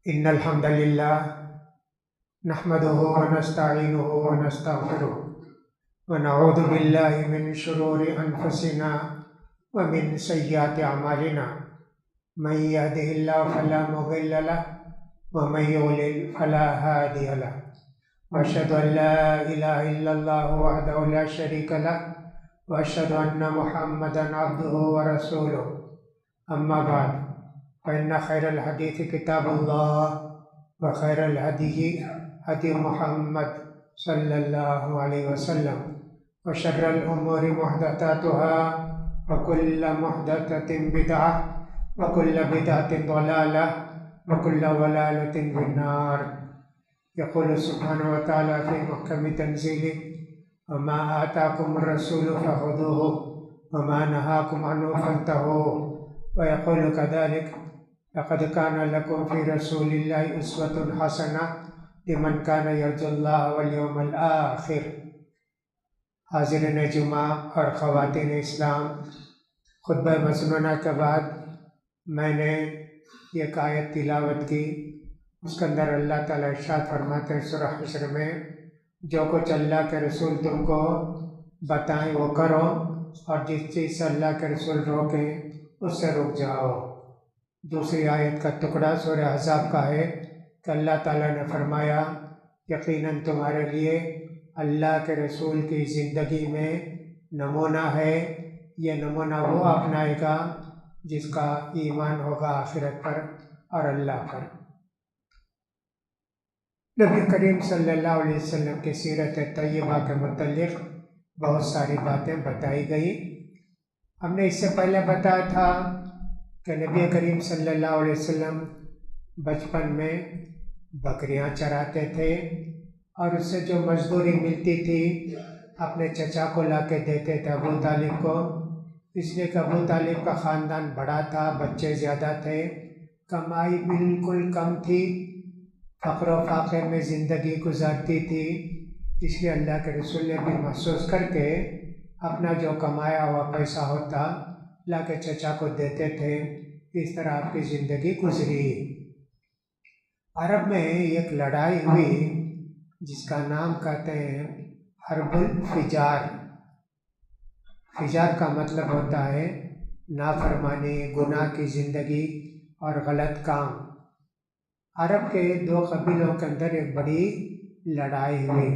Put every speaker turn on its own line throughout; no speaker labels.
إن الحمد لله نحمده ونستعينه ونستغفره ونعوذ بالله من شرور أنفسنا ومن سيئات أعمالنا من يهده الله فلا مضل له ومن يضلل فلا هادي له وأشهد أن لا إله إلا الله وحده لا شريك له وأشهد أن محمدا عبده ورسوله أما بعد فإن خير الحديث كتاب الله وخير الهدي هدي محمد صلى الله عليه وسلم وشر الأمور محدثاتها وكل محدثة بدعة وكل بدعة ضلالة وكل ضلالة في النار. يقول سبحانه وتعالى في محكم تنزيله وما آتاكم الرسول فخذوه وما نهاكم عنه فانتهوا. ويقول كذلك لقد كان لكم في رسول الله أسوة حسنة لمن كان يرجو الله واليوم الآخر. حاضرین جمعہ اور خواتین اسلام، خطبہ مسنونہ کے بعد میں نے ایک آیت تلاوت کی. اس کے اندر اللہ تعالیٰ ارشاد فرماتے ہیں سورہ حشر میں، جو کچھ اللہ کے رسول تم کو بتائیں وہ کرو، اور جس چیز سے اللہ کے رسول روکیں اس سے رک جاؤ. دوسری آیت کا ٹکڑا سورہ احزاب کا ہے کہ اللہ تعالیٰ نے فرمایا یقیناً تمہارے لیے اللہ کے رسول کی زندگی میں نمونہ ہے. یہ نمونہ وہ اپنائے گا جس کا ایمان ہوگا آخرت پر اور اللہ پر. نبی کریم صلی اللہ علیہ وسلم کی سیرت طیبہ کے متعلق بہت ساری باتیں بتائی گئی. ہم نے اس سے پہلے بتایا تھا کہ نبی کریم صلی اللہ علیہ وسلم بچپن میں بکریاں چراتے تھے اور اس سے جو مزدوری ملتی تھی اپنے چچا کو لا کے دیتے تھے ابو طالب کو، اس لیے کہ ابو طالب کا خاندان بڑا تھا، بچے زیادہ تھے، کمائی بالکل کم تھی، فقر و فاقے میں زندگی گزارتی تھی. اس لیے اللہ کے رسول نے بھی محسوس کر کے اپنا جو کمایا ہوا پیسہ ہوتا لا کے چچا کو دیتے تھے. اس طرح آپ کی زندگی گزری. عرب میں ایک لڑائی ہوئی جس کا نام کہتے ہیں حرب الفجار. فجار کا مطلب ہوتا ہے نافرمانی، گناہ کی زندگی اور غلط کام. عرب کے دو قبیلوں کے اندر ایک بڑی لڑائی ہوئی،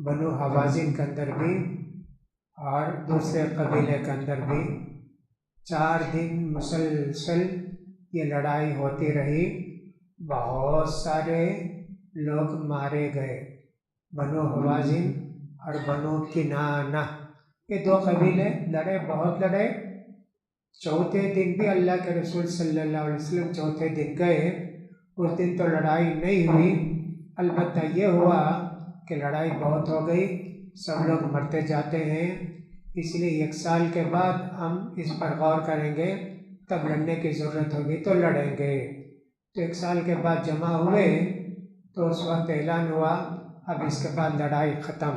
بنو حوازن کے اندر بھی اور دوسرے قبیلے کے اندر بھی. 4 دن مسلسل یہ لڑائی ہوتی رہی. بہت سارے لوگ مارے گئے. بنو حوازن اور بنو کنانہ یہ 2 قبیلے لڑے، بہت لڑے. چوتھے دن بھی اللہ کے رسول صلی اللہ علیہ وسلم چوتھے دن گئے. اس دن تو لڑائی نہیں ہوئی، البتہ یہ ہوا کہ لڑائی بہت ہو گئی، سب لوگ مرتے جاتے ہیں. اس لیے 1 سال کے بعد ہم اس پر غور کریں گے، تب لڑنے کی ضرورت ہوگی تو لڑیں گے. تو 1 سال کے بعد جمع ہوئے تو اس وقت اعلان ہوا اب اس کے بعد لڑائی ختم،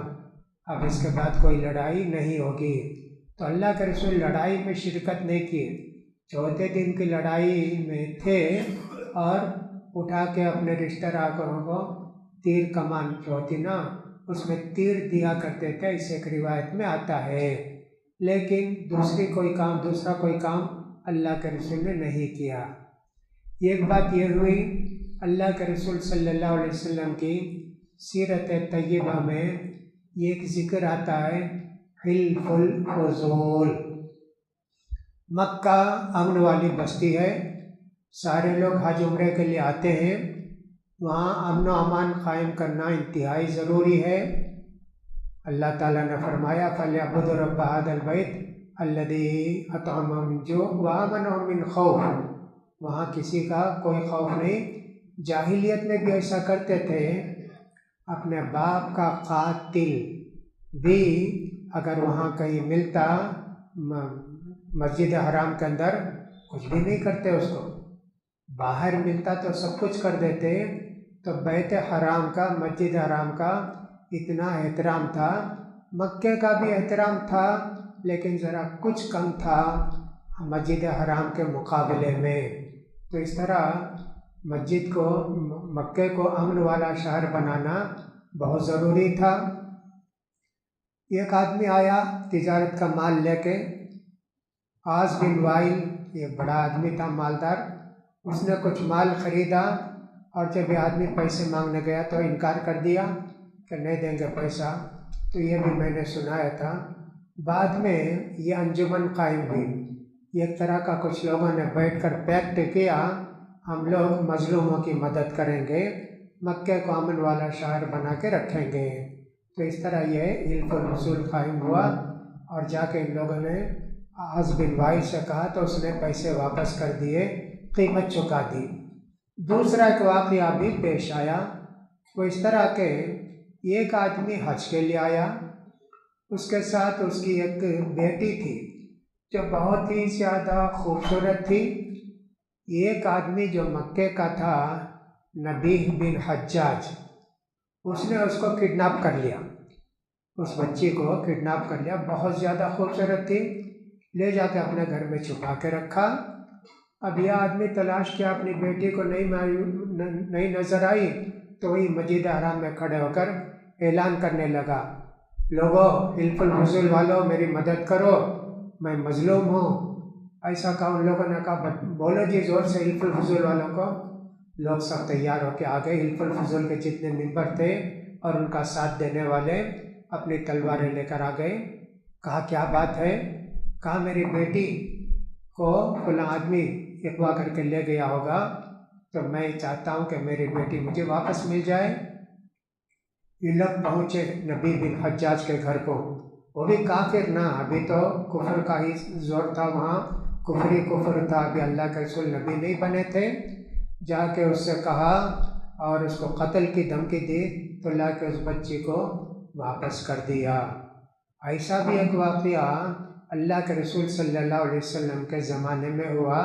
اب اس کے بعد کوئی لڑائی نہیں ہوگی. تو اللہ کے رسول لڑائی میں شرکت نہیں کیے، چوتھے دن کی لڑائی میں تھے اور اٹھا کے اپنے رشتہ داروں کو تیر کمان جو ہوتی نا اس میں تیر دیا کرتے تھے، اس ایک روایت میں آتا ہے. لیکن دوسرا کوئی کام اللہ کے رسول نے نہیں کیا. ایک بات یہ ہوئی، اللہ کے رسول صلی اللہ علیہ وسلم کی سیرت طیبہ میں ایک ذکر آتا ہے حلف الفضول. مکہ امن والی بستی ہے، سارے لوگ حج عمرے کے لیے آتے ہیں. وہاں امن و امان قائم کرنا انتہائی ضروری ہے. اللہ تعالیٰ نے فرمایا فَلْيَعْبُدُوا رَبَّ هَٰذَا الْبَيْتِ الَّذِي أَطْعَمَهُم مِّن جُوعٍ وَآمَنَهُم مِّن خَوْفٍ. وہاں کسی کا کوئی خوف نہیں. جاہلیت میں بھی ایسا کرتے تھے، اپنے باپ کا قاتل بھی اگر وہاں کہیں ملتا مسجد حرام کے اندر کچھ بھی نہیں کرتے، اس کو باہر ملتا تو سب کچھ کر دیتے. تو بیت حرام کا، مسجد حرام کا اتنا احترام تھا. مکے کا بھی احترام تھا لیکن ذرا کچھ کم تھا مسجد حرام کے مقابلے میں. تو اس طرح مسجد کو مکے کو امن والا شہر بنانا بہت ضروری تھا۔ ایک آدمی آیا تجارت کا مال لے کے، عاص بن وائل، یہ بڑا آدمی تھا مالدار، اس نے کچھ مال خریدا اور جب یہ آدمی پیسے مانگنے گیا تو انکار کر دیا کہ نہیں دیں گے پیسہ۔ تو یہ بھی میں نے سنایا تھا۔ بعد میں یہ انجمن قائم ہوئی، ایک طرح کا کچھ لوگوں نے بیٹھ کر پیکٹ کیا، ہم لوگ مظلوموں کی مدد کریں گے، مکے کو امن والا شہر بنا کے رکھیں گے۔ تو اس طرح یہ حلف الرسول قائم ہوا، اور جا کے ان لوگوں نے عاص بن وائل سے کہا تو اس نے پیسے واپس کر دیے، قیمت چکا دی۔ دوسرا ایک واقعہ بھی پیش آیا، وہ اس طرح کہ ایک آدمی حج کے لیے آیا، اس کے ساتھ اس کی ایک بیٹی تھی جو بہت ہی زیادہ خوبصورت تھی۔ ایک آدمی جو مکے کا تھا، نبیہ بن حجاج، اس نے اس کو کڈنیپ کر لیا، اس بچی کو کڈنیپ کر لیا، بہت زیادہ خوبصورت تھی، لے جا کے اپنے گھر میں چھپا کے رکھا۔ اب یہ آدمی تلاش کیا، اپنی بیٹی کو نہیں نظر آئی، تو وہی مسجد حرام میں کھڑے ہو کر اعلان کرنے لگا، لوگوں، حلف الرسول والوں میری مدد کرو، میں مظلوم ہوں۔ ایسا کہا، ان لوگوں نے کہا بولو جی زور سے حلف الرسول والوں کو۔ لوگ سب تیار ہو کے آ گئے، حلف الرسول کے جتنے ممبر تھے اور ان کا ساتھ دینے والے اپنی تلواریں لے کر آ گئے۔ کہا کیا بات ہے؟ کہا میری بیٹی کو فلاں آدمی اغوا کر کے لے گیا ہوگا، تو میں چاہتا ہوں کہ میری بیٹی مجھے واپس مل جائے۔ یہ لوگ پہنچے نبی بن حجاج کے گھر کو، وہ بھی کافر نہ، ابھی تو کفر کا ہی زور تھا، وہاں کفری کفر تھا، ابھی اللہ کے رسول نبی نہیں بنے تھے۔ جا کے اس سے کہا اور اس کو قتل کی دھمکی دی، تو لا کے اس بچی کو واپس کر دیا۔ ایسا بھی ایک واقعہ اللہ کے رسول صلی اللہ علیہ وسلم کے زمانے میں ہوا،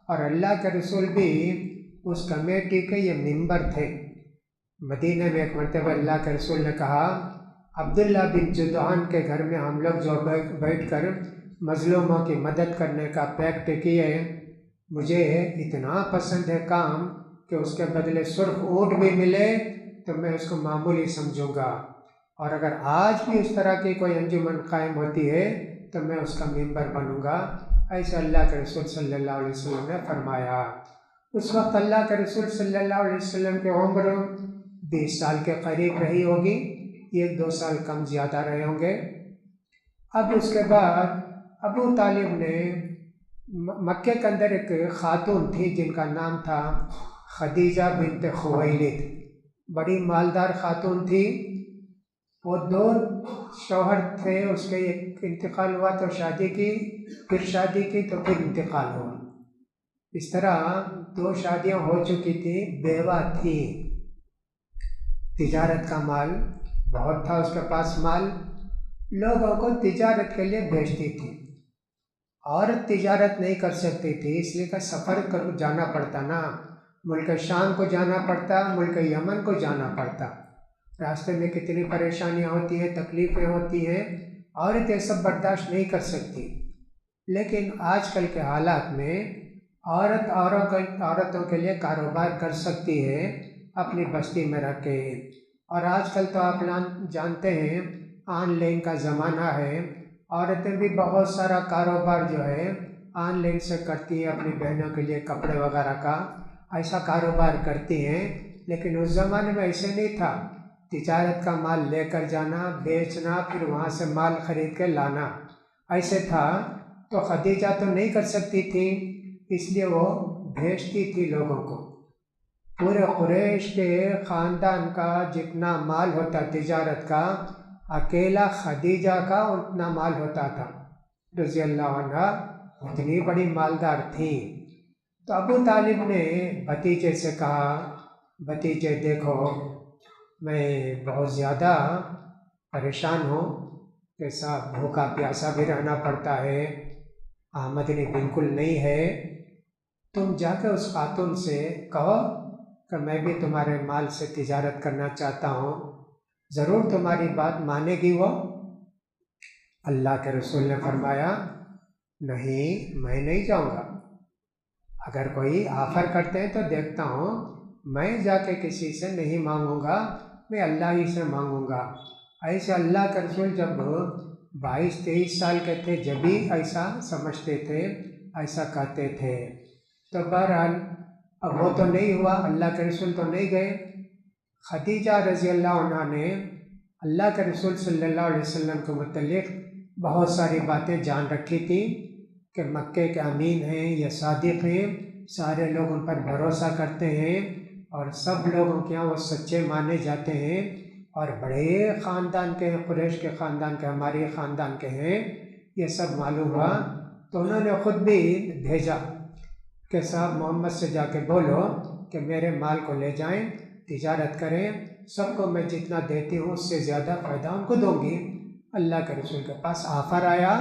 اور اللہ کے رسول بھی اس کمیٹی کے یہ ممبر تھے۔ مدینہ میں ایک مرتبہ اللہ کے رسول نے کہا، عبداللہ بن جدعان کے گھر میں ہم لوگ جو بیٹھ کر مظلوموں کی مدد کرنے کا پیکٹ کیے، مجھے اتنا پسند ہے کام کہ اس کے بدلے سرخ اونٹ بھی ملے تو میں اس کو معمولی سمجھوں گا، اور اگر آج بھی اس طرح کی کوئی انجمن قائم ہوتی ہے تو میں اس کا ممبر بنوں گا۔ ایسا اللہ کے رسول صلی اللہ علیہ وسلم نے فرمایا۔ اس وقت اللہ کے رسول صلی اللہ علیہ وسلم کی عمر 20 سال کے قریب رہی ہوگی، 1-2 سال کم زیادہ رہے ہوں گے۔ اب اس کے بعد ابو طالب نے مکے کے اندر ایک خاتون تھی جن کا نام تھا خدیجہ بنت خویلد، بڑی مالدار خاتون تھی۔ وہ 2 شوہر تھے، اس کے ایک انتقال ہوا تو شادی کی، پھر شادی کی تو پھر انتقال ہوا، اس طرح 2 شادیاں ہو چکی تھی، بیوہ تھی۔ تجارت کا مال بہت تھا اس کے پاس، مال لوگوں کو تجارت کے لیے بھیجتی تھی۔ عورت تجارت نہیں کر سکتی تھی، اس لیے کہ سفر کر جانا پڑتا نا، ملک شام کو جانا پڑتا، ملک یمن کو جانا پڑتا، راستے میں کتنی پریشانیاں ہوتی ہیں، تکلیفیں ہوتی ہیں، عورت یہ سب برداشت نہیں کر سکتی۔ لیکن آج کل کے حالات میں عورتوں کے لیے کاروبار کر سکتی ہے اپنی بستی میں رکھ کے، اور آج کل تو آپ جانتے ہیں آن لائن کا زمانہ ہے، عورتیں بھی بہت سارا کاروبار جو ہے آن لائن سے کرتی ہیں، اپنی بہنوں کے لیے کپڑے وغیرہ کا ایسا کاروبار کرتی ہیں۔ لیکن اس زمانے میں ایسے نہیں تھا، تجارت کا مال لے کر جانا، بیچنا، پھر وہاں سے مال خرید کے لانا، ایسے تھا۔ تو خدیجہ تو نہیں کر سکتی تھی، اس لیے وہ بھیجتی تھی لوگوں کو۔ پورے قریش کے خاندان کا جتنا مال ہوتا تجارت کا، اکیلا خدیجہ کا اتنا مال ہوتا تھا رضی اللہ عنہ، اتنی بڑی مالدار تھی۔ تو ابو طالب نے بھتیجے سے کہا، بھتیجے دیکھو میں بہت زیادہ پریشان ہوں کہ صاحب بھوکا پیاسا بھی رہنا پڑتا ہے، آمدنی بالکل نہیں ہے، تم جا کے اس خاتون سے کہو کہ میں بھی تمہارے مال سے تجارت کرنا چاہتا ہوں، ضرور تمہاری بات مانے گی وہ۔ اللہ کے رسول نے فرمایا نہیں، میں نہیں جاؤں گا۔ اگر کوئی آفر کرتے ہیں تو دیکھتا ہوں، میں جا کے کسی سے نہیں مانگوں گا، میں اللہ ہی سے مانگوں گا۔ ایسے اللہ کے رسول جب 22-23 سال کے تھے جب بھی ایسا سمجھتے تھے، ایسا کہتے تھے۔ تو بہرحال اب وہ تو نہیں ہوا، اللہ کے رسول تو نہیں گئے۔ خدیجہ رضی اللہ عنہ نے اللہ کے رسول صلی اللہ علیہ وسلم کے متعلق بہت ساری باتیں جان رکھی تھی کہ مکے کے امین ہیں، یہ صادق ہیں، سارے لوگ ان پر بھروسہ کرتے ہیں اور سب لوگوں کے یہاں وہ سچے مانے جاتے ہیں اور بڑے خاندان کے ہیں، قریش کے خاندان کے، ہمارے خاندان کے ہیں، یہ سب معلوم ہوا۔ تو انہوں نے خود بھی بھیجا کہ صاحب محمد سے جا کے بولو کہ میرے مال کو لے جائیں، تجارت کریں، سب کو میں جتنا دیتی ہوں اس سے زیادہ فائدہ ان کو دوں گی۔ اللہ کے رسول کے پاس آفر آیا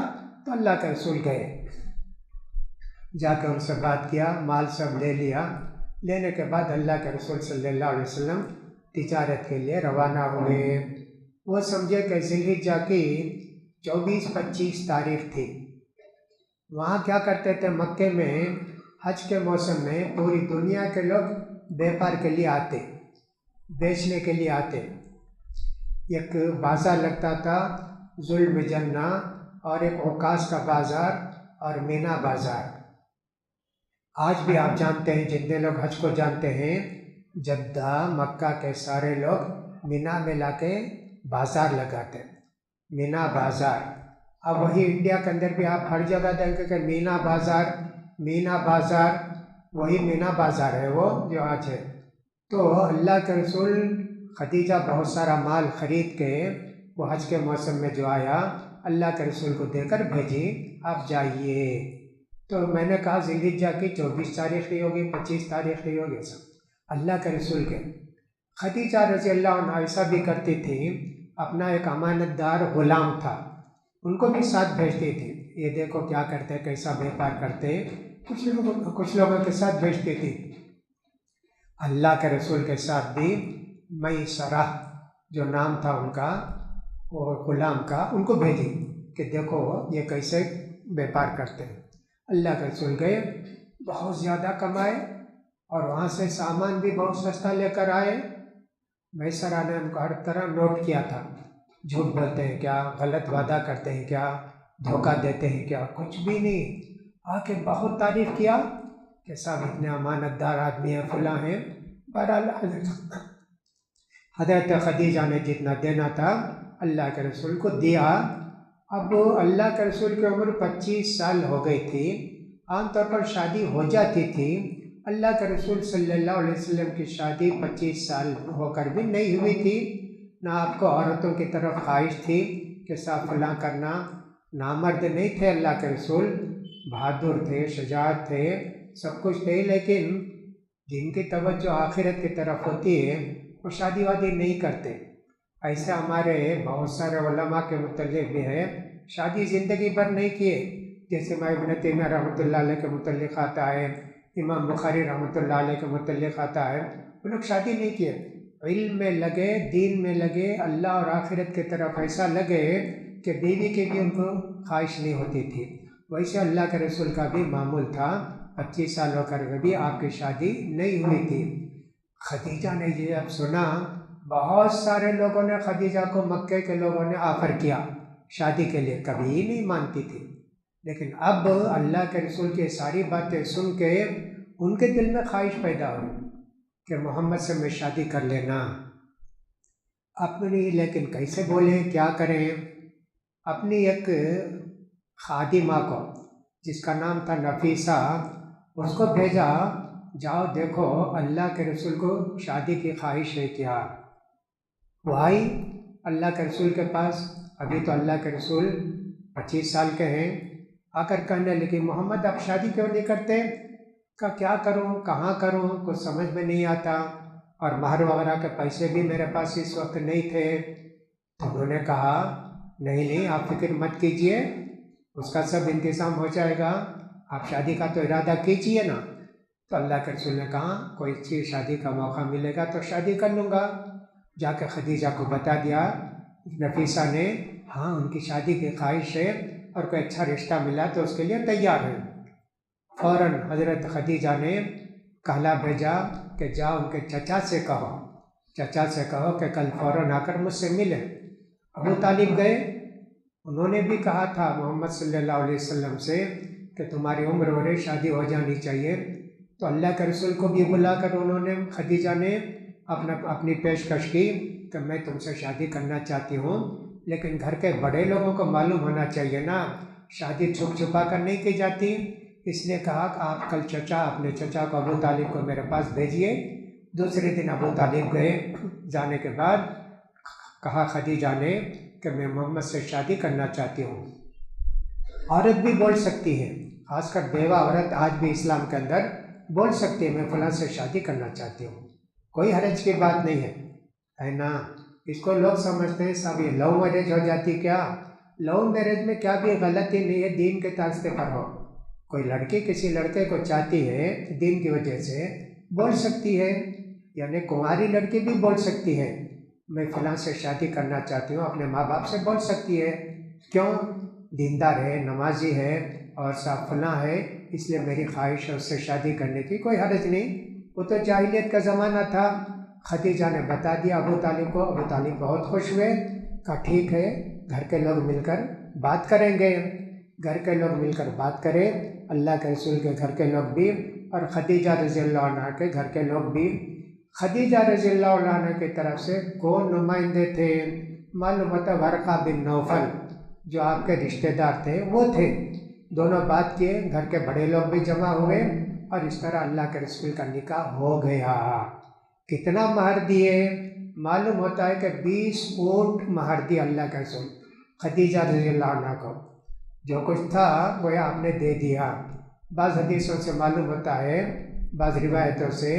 تو اللہ کے رسول گئے، جا کے ان سے بات کیا، مال سب لے لیا۔ لینے کے بعد اللہ کے رسول صلی اللہ علیہ وسلم تجارت کے لیے روانہ ہوئے۔ وہ سمجھے کہ ذی الحجہ کی 24-25 تاریخ تھی۔ وہاں کیا کرتے تھے، مکے میں حج کے موسم میں پوری دنیا کے لوگ بیپار کے لیے آتے، بیچنے کے لیے آتے۔ ایک بازار لگتا تھا ذوالمجنہ، اور ایک عکاظ کا بازار اور مینا بازار۔ آج بھی آپ جانتے ہیں، جتنے لوگ حج کو جانتے ہیں، جدہ مکہ کے سارے لوگ مینا میں لا کے بازار لگاتے، مینا بازار۔ اب وہی انڈیا کے اندر بھی آپ ہر جگہ دیکھیں کہ مینا بازار، مینا بازار، وہی مینا بازار ہے وہ جو آج ہے۔ تو اللہ کے رسول خدیجہ بہت سارا مال خرید کے وہ حج کے موسم میں جو آیا، اللہ کے رسول کو دے کر بھیجی، آپ جائیے۔ تو میں نے کہا ذی الحجہ کی 24 تاریخ نہیں ہوگی، 25 تاریخ نہیں ہوگی، سب اللہ کے رسول کے۔ خدیجہ رضی اللہ عنہ ایسا بھی کرتی تھی، اپنا ایک امانت دار غلام تھا، ان کو بھی ساتھ بھیجتی تھی، یہ دیکھو کیا کرتے، کیسا بیپار کرتے، کچھ لوگوں کے ساتھ بھیجتی تھی۔ اللہ کے رسول کے ساتھ بھی میسرہ جو نام تھا ان کا، اور غلام کا، ان کو بھیجی کہ دیکھو یہ کیسے بیپار کرتے ہیں۔ اللہ کے رسول گئے، بہت زیادہ کمائے اور وہاں سے سامان بھی بہت سستا لے کر آئے۔ میسرہ نے ان کو ہر طرح نوٹ کیا تھا، جھوٹ بولتے ہیں کیا، غلط وعدہ کرتے ہیں کیا، دھوکہ دیتے ہیں کیا، کچھ بھی نہیں۔ آ کے بہت تعریف کیا کہ صاحب اتنے امانت دار آدمی ہیں، فلاں ہیں۔ بہرحال حضرت خدیجہ نے جتنا دینا تھا اللہ کے رسول کو دیا۔ اب اللہ کے رسول کی عمر 25 سال ہو گئی تھی، عام طور پر شادی ہو جاتی تھی۔ اللہ کے رسول صلی اللہ علیہ وسلم کی شادی 25 سال ہو کر بھی نہیں ہوئی تھی، نہ آپ کو عورتوں کی طرف خواہش تھی کہ صاحب فلاں کرنا، نامرد نہیں تھے اللہ کے رسول، بہادر تھے، شجاعت تھے، سب کچھ تھے، لیکن جن کی توجہ آخرت کی طرف ہوتی ہے وہ شادی وادی نہیں کرتے۔ ایسے ہمارے بہت سارے علماء کے متعلق بھی ہے، شادی زندگی بھر نہیں کیے، جیسے میں ابن تیمیہ رحمۃ اللہ علیہ کے متعلق آتا ہے، امام بخاری رحمۃ اللہ علیہ کے متعلق آتا ہے، وہ لوگ شادی نہیں کیے، علم میں لگے، دین میں لگے، اللہ اور آخرت کی طرف ایسا لگے کہ بیوی کی بھی ان کو خواہش نہیں ہوتی تھی۔ ویسے اللہ کے رسول کا بھی معمول تھا، 25 سال ہو کر بھی آپ کی شادی نہیں ہوئی تھی۔ خدیجہ نے یہ جب سنا، بہت سارے لوگوں نے خدیجہ کو، مکے کے لوگوں نے آفر کیا شادی کے لیے، کبھی ہی نہیں مانتی تھی، لیکن اب اللہ کے رسول کی ساری باتیں سن کے ان کے دل میں خواہش پیدا ہوئی کہ محمد سے میں شادی کر لینا اپنی۔ لیکن کیسے بولیں، کیا کریں؟ اپنی ایک خادمہ کو جس کا نام تھا نفیسہ، اس کو بھیجا، جاؤ دیکھو اللہ کے رسول کو شادی کی خواہش ہے کیا۔ وہ آئی اللہ کے رسول کے پاس، ابھی تو اللہ کے رسول 25 سال کے ہیں، آ کر کہنے لگی محمد آپ شادی کیوں نہیں کرتے؟ کہ کیا کروں، کہاں کروں، کچھ سمجھ میں نہیں آتا، اور مہر وغیرہ کے پیسے بھی میرے پاس اس وقت نہیں تھے۔ تو انہوں نے کہا نہیں آپ فکر مت کیجئے، اس کا سب انتظام ہو جائے گا، آپ شادی کا تو ارادہ کیجئے نا۔ تو اللہ کے رسول نے کہا کوئی اچھی شادی کا موقع ملے گا تو شادی کر لوں گا۔ جا کے خدیجہ کو بتا دیا نفیسہ نے، ہاں ان کی شادی کی خواہش ہے اور کوئی اچھا رشتہ ملا تو اس کے لیے تیار ہے۔ فوراً حضرت خدیجہ نے کہلا بھیجا کہ جاؤ ان کے چچا سے کہو کہ کل فوراً آ کر مجھ سے ملے۔ ابو طالب گئے، انہوں نے بھی کہا تھا محمد صلی اللہ علیہ وسلم سے کہ تمہاری عمر ہو رہی، شادی ہو جانی چاہیے، تو اللہ کے رسول کو بھی بلا کر انہوں نے خدیجہ نے اپنی پیشکش کی کہ میں تم سے شادی کرنا چاہتی ہوں، لیکن گھر کے بڑے لوگوں کو معلوم ہونا چاہیے نا، شادی چھپ چھپا کر نہیں کی جاتی۔ اس نے کہا کہ آپ کل اپنے چچا کو ابو طالب کو میرے پاس بھیجیے۔ دوسرے دن ابو طالب گئے، جانے کے بعد کہا خدیجہ نے کہ میں محمد سے شادی کرنا چاہتی ہوں۔ عورت بھی بول سکتی ہے، خاص کر بیوہ عورت آج بھی اسلام کے اندر بول سکتی ہے میں فلاں سے شادی کرنا چاہتی ہوں، کوئی حرج کی بات نہیں ہے نا۔ اس کو لوگ سمجھتے ہیں صاحب یہ لو میرج ہو جاتی، کیا لو میرج میں کیا بھی غلطی نہیں ہے، دین کے راستے پر ہو۔ کوئی لڑکی کسی لڑکے کو چاہتی ہے دین کی وجہ سے بول سکتی ہے، یعنی کنواری لڑکی بھی بول سکتی ہے میں فلاں سے شادی کرنا چاہتی ہوں، اپنے ماں باپ سے بول سکتی ہے، کیوں؟ دیندار ہے، نمازی ہے اور صاحب فلاں ہے، اس لیے میری خواہش ہے اس سے شادی کرنے کی، کوئی حرج نہیں۔ وہ تو جاہلیت کا زمانہ تھا۔ خدیجہ نے بتا دیا ابو طالب کو، ابو طالب بہت خوش ہوئے، کہا ٹھیک ہے گھر کے لوگ مل کر بات کریں گے۔ گھر کے لوگ مل کر بات کریں، اللہ کے رسول کے گھر کے لوگ بھی اور خدیجہ رضی اللہ عنہ کے گھر کے لوگ بھی۔ خدیجہ رضی اللہ عنہ کی طرف سے کون نمائندے تھے؟ معلوم ہوتا ہے ورقہ بن نوفل جو آپ کے رشتہ دار تھے وہ تھے۔ دونوں بات کیے، گھر کے بڑے لوگ بھی جمع ہوئے اور اس طرح اللہ کے رسول کا نکاح ہو گیا۔ کتنا مہر دیے؟ معلوم ہوتا ہے کہ 20 اونٹ مہر دی اللہ کے رسول خدیجہ رضی اللہ عنہ کو، جو کچھ تھا وہ آپ نے دے دیا۔ بعض حدیثوں سے معلوم ہوتا ہے، بعض روایتوں سے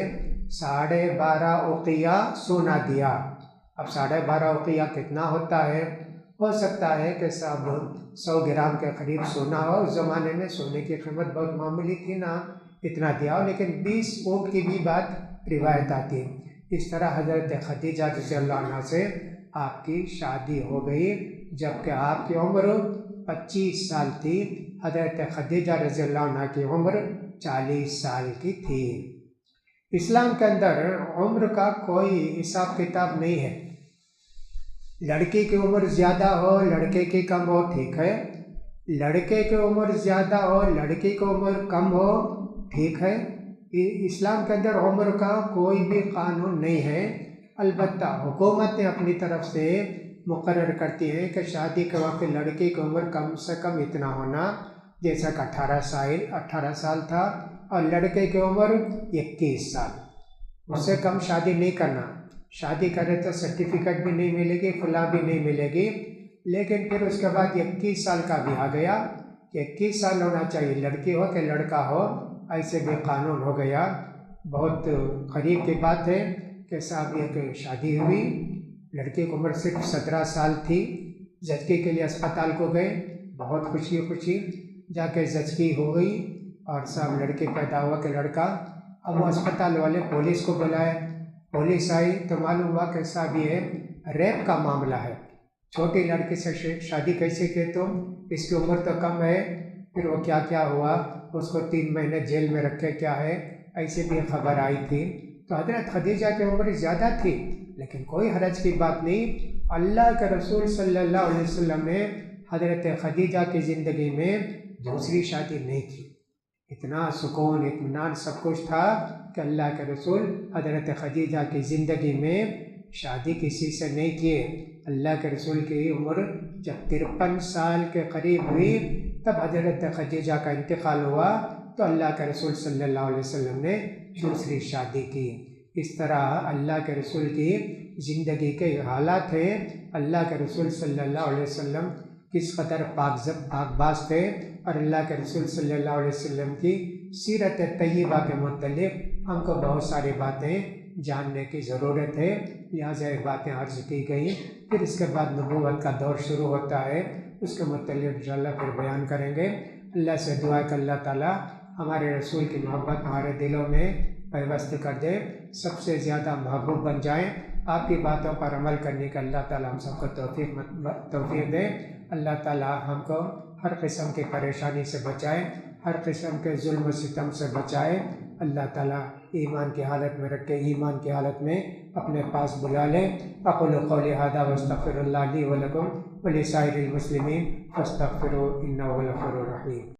12.5 اوقیہ سونا دیا۔ اب 12.5 اوقیہ کتنا ہوتا ہے؟ ہو سکتا ہے کہ 100 گرام کے قریب سونا ہو، اس زمانے میں سونے کی قیمت بہت معمولی تھی نا، اتنا دیا ہو، لیکن 20 اونٹ کی بھی بات روایت آتی ہے۔ اس طرح حضرت خدیجہ رضی اللہ عنہ سے آپ کی شادی ہو گئی، جبکہ آپ کی عمر 25 سال تھی، حضرت خدیجہ رضی اللہ عنہ کی عمر 40 سال کی تھی۔ اسلام کے اندر عمر کا کوئی حساب کتاب نہیں ہے، لڑکی کی عمر زیادہ ہو لڑکے کی کم ہو ٹھیک ہے، لڑکے کی عمر زیادہ ہو لڑکی کی عمر کم ہو ٹھیک ہے۔ اسلام کے اندر عمر کا کوئی بھی قانون نہیں ہے، البتہ حکومت نے اپنی طرف سے مقرر کرتی ہے کہ شادی کے وقت لڑکی کی عمر کم سے کم اتنا ہونا، جیسا کہ 18 سال تھا، اور لڑکے کی عمر 21 سال، اس سے کم شادی نہیں کرنا۔ شادی کرے تو سرٹیفکیٹ بھی نہیں ملے گی، فلاں بھی نہیں ملے گی، لیکن پھر اس کے بعد 21 سال کا بھی آ گیا کہ 21 سال ہونا چاہیے، لڑکی ہو کہ لڑکا ہو، ایسے بھی قانون ہو گیا۔ بہت قریب کی بات ہے کہ صاحب یہ کہ شادی ہوئی، لڑکی کی عمر صرف 17 سال تھی، زچگی کے لیے اسپتال کو گئے، بہت خوشی جا کے زچگی ہو گئی اور صاحب لڑکی پیدا ہوا کہ لڑکا۔ اب وہ اسپتال والے پولیس کو بلائے، پولیس آئی تو معلوم ہوا کہ صاحب یہ ریپ کا معاملہ ہے، چھوٹی لڑکی سے شادی کیسے کی تم، اس کی عمر تو کم ہے۔ پھر وہ کیا ہوا، اس کو 3 مہینے جیل میں رکھے، کیا ہے، ایسے بھی خبر آئی تھی۔ تو حضرت خدیجہ کی عمر زیادہ تھی، لیکن کوئی حرج کی بات نہیں۔ اللہ کے رسول صلی اللہ علیہ وسلم نے حضرت خدیجہ کی زندگی میں دوسری شادی نہیں کی، اتنا سکون اطمینان سب کچھ تھا کہ اللہ کے رسول حضرت خدیجہ کی زندگی میں شادی کسی سے نہیں کیے۔ اللہ کے رسول کی عمر جب 53 سال کے قریب ہوئی تب حضرت خدیجہ کا انتقال ہوا، تو اللہ کے رسول صلی اللہ علیہ وسلم نے دوسری شادی کی۔ اس طرح اللہ کے رسول کی زندگی کے حالات ہیں، اللہ کے رسول صلی اللہ علیہ وسلم کس قدر پاک باز تھے، اور اللہ کے رسول صلی اللہ علیہ وسلم کی سیرت طیبہ کے متعلق ہم کو بہت ساری باتیں جاننے کی ضرورت ہے، لہٰذا یہ باتیں عرض کی گئی۔ پھر اس کے بعد نبوت کا دور شروع ہوتا ہے، اس کے متعلق انشاءاللہ پھر بیان کریں گے۔ اللہ سے دعا کہ اللہ تعالیٰ ہمارے رسول کی محبت ہمارے دلوں میں پیوست کر دے، سب سے زیادہ محبوب بن جائیں، آپ کی باتوں پر عمل کرنے کا اللہ تعالیٰ ہم سب کو توفیق دے۔ اللہ تعالیٰ ہم کو ہر قسم کی پریشانی سے بچائے، ہر قسم کے ظلم و ستم سے بچائے، اللہ تعالیٰ ایمان کی حالت میں رکھ کے ایمان کی حالت میں اپنے پاس بلا لے۔ اقول قولی ھذا واستغفر اللہ لی ولکم ولسائر المسلمین فاستغفروہ انہ هو الغفور الرحیم۔